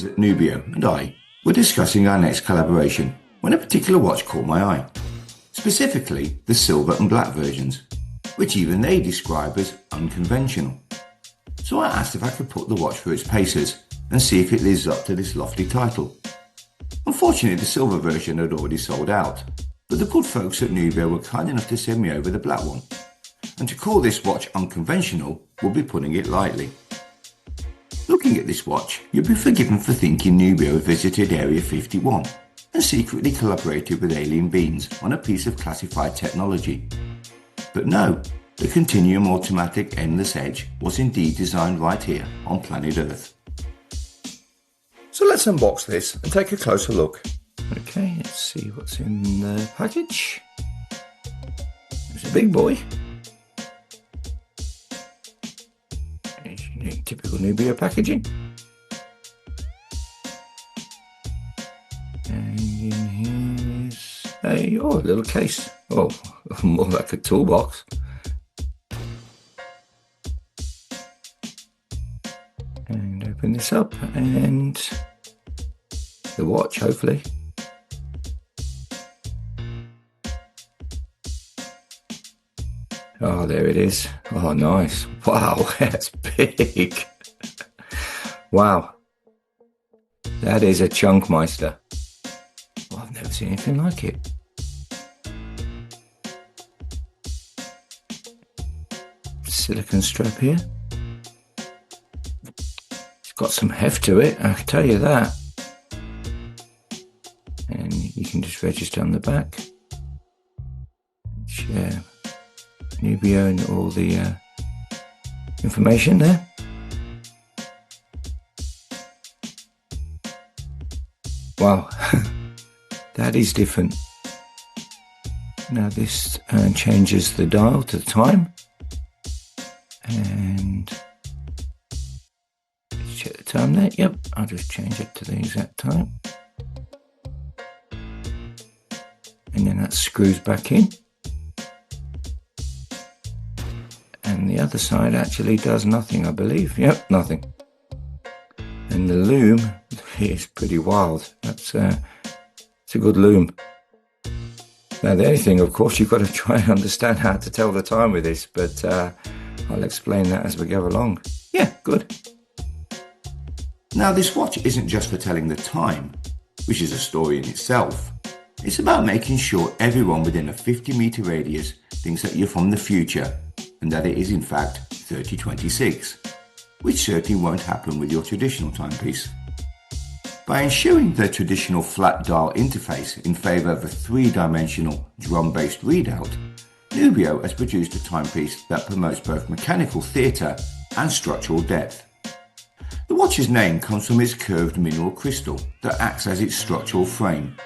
friends at Nubeo and I were discussing our next collaboration when a particular watch caught my eye, specifically the silver and black versions, which even they describe as unconventional. So I asked if I could put the watch through its paces and see if it lives up to this lofty title. Unfortunately, the silver version had already sold out, but the good folks at Nubeo were kind enough to send me over the black one. And to call this watch unconventional would be putting it lightly. Looking at this watch, you'll be forgiven for thinking Nubeo visited Area 51 and secretly collaborated with alien beings on a piece of classified technology. But no, the Continuum automatic endless edge was indeed designed right here on planet Earth. So let's unbox this and take a closer look. Okay, let's see what's in the package. It's a big boy. Typical Nubeo packaging. And in here is a little case. Oh, more like a toolbox. And open this up and the watch, hopefully. Oh, there it is. Oh, nice. Wow, that's big. Wow. That is a chunk meister. Well, I've never seen anything like it. Silicone strap here. It's got some heft to it, I can tell you that. And you can just register on the back. Share Nubeo and all the information there. Wow, that is different. Now this changes the dial to the time, and let's check the time there. Yep, I'll just change it to the exact time, and then that screws back in. And the other side actually does nothing, I believe. Yep, nothing. And the loom is pretty wild. It's a good loom. Now the only thing, of course, you've got to try and understand how to tell the time with this, but I'll explain that as we go along. Yeah, good. Now this watch isn't just for telling the time, which is a story in itself. It's about making sure everyone within a 50-meter radius thinks that you're from the future, and that it is in fact 3026, which certainly won't happen with your traditional timepiece. By ensuring the traditional flat dial interface in favour of a three-dimensional drum-based readout, Nubeo has produced a timepiece that promotes both mechanical theatre and structural depth. The watch's name comes from its curved mineral crystal that acts as its structural frame.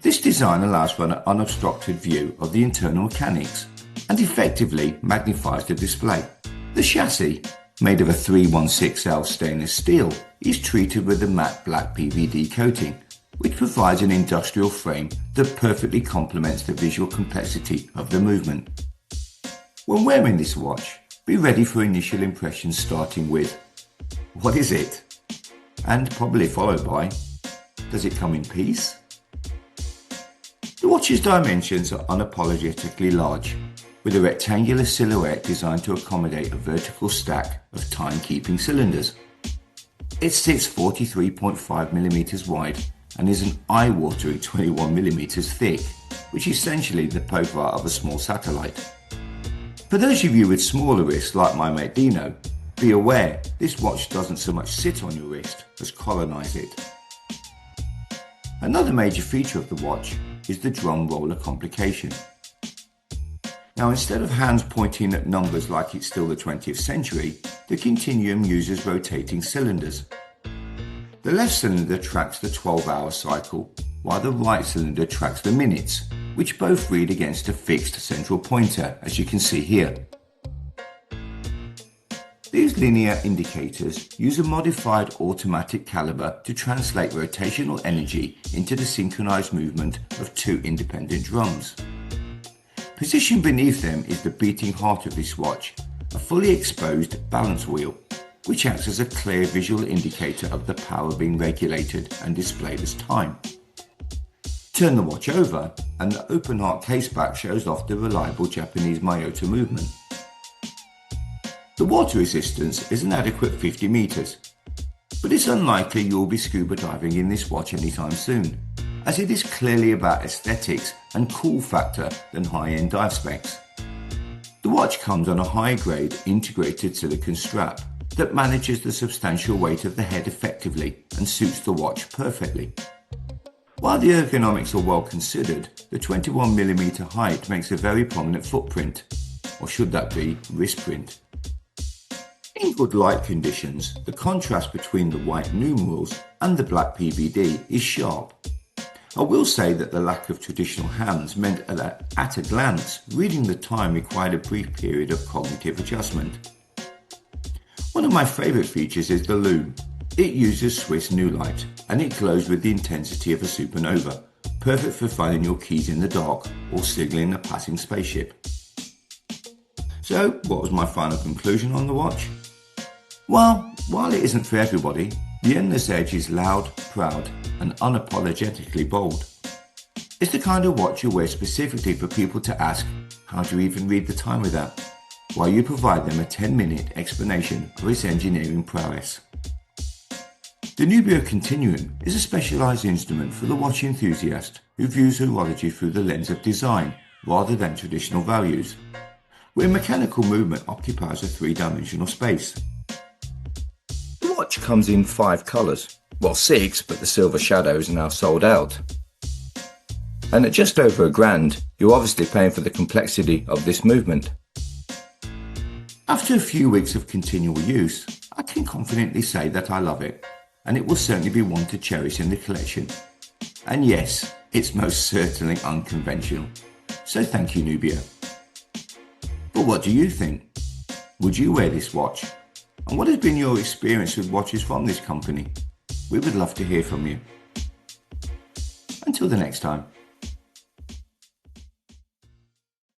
This design allows for an unobstructed view of the internal mechanics and effectively magnifies the display. The chassis, made of a 316L stainless steel, is treated with a matte black PVD coating, which provides an industrial frame that perfectly complements the visual complexity of the movement. When wearing this watch, be ready for initial impressions starting with, what is it? And probably followed by, does it come in peace? The watch's dimensions are unapologetically large, with a rectangular silhouette designed to accommodate a vertical stack of timekeeping cylinders. It sits 43.5mm wide and is an eye-watering 21mm thick, which is essentially the profile of a small satellite. For those of you with smaller wrists like my mate Dino, be aware this watch doesn't so much sit on your wrist as colonise it. Another major feature of the watch is the drum roller complication. Now, instead of hands pointing at numbers like it's still the 20th century, the Continuum uses rotating cylinders. The left cylinder tracks the 12-hour cycle, while the right cylinder tracks the minutes, which both read against a fixed central pointer, as you can see here. These linear indicators use a modified automatic caliber to translate rotational energy into the synchronized movement of two independent drums. Positioned beneath them is the beating heart of this watch, a fully exposed balance wheel, which acts as a clear visual indicator of the power being regulated and displayed as time. Turn the watch over and the open heart caseback shows off the reliable Japanese Myoto movement. The water resistance is an adequate 50 meters, but it's unlikely you'll be scuba diving in this watch anytime soon, as it is clearly about aesthetics and cool factor than high-end dive specs. The watch comes on a high-grade integrated silicone strap that manages the substantial weight of the head effectively and suits the watch perfectly. While the ergonomics are well considered, the 21mm height makes a very prominent footprint, or should that be wrist print. In good light conditions, the contrast between the white numerals and the black PVD is sharp. I will say that the lack of traditional hands meant that at a glance, reading the time required a brief period of cognitive adjustment. One of my favourite features is the lume. It uses Swiss new light and it glows with the intensity of a supernova, perfect for finding your keys in the dark or signaling a passing spaceship. So, what was my final conclusion on the watch? Well, while it isn't for everybody, the Endless Edge is loud, proud and unapologetically bold. It's the kind of watch you wear specifically for people to ask, how do you even read the time with that? While you provide them a 10-minute explanation of its engineering prowess. The Nubeo Continuum is a specialised instrument for the watch enthusiast who views horology through the lens of design rather than traditional values, where mechanical movement occupies a three-dimensional space. The watch comes in 5 colours, well 6, but the silver shadow is now sold out. And at just over £1,000, you're obviously paying for the complexity of this movement. After a few weeks of continual use, I can confidently say that I love it, and it will certainly be one to cherish in the collection. And yes, it's most certainly unconventional. So thank you, Nubeo. But what do you think? Would you wear this watch? And what has been your experience with watches from this company? We would love to hear from you. Until the next time.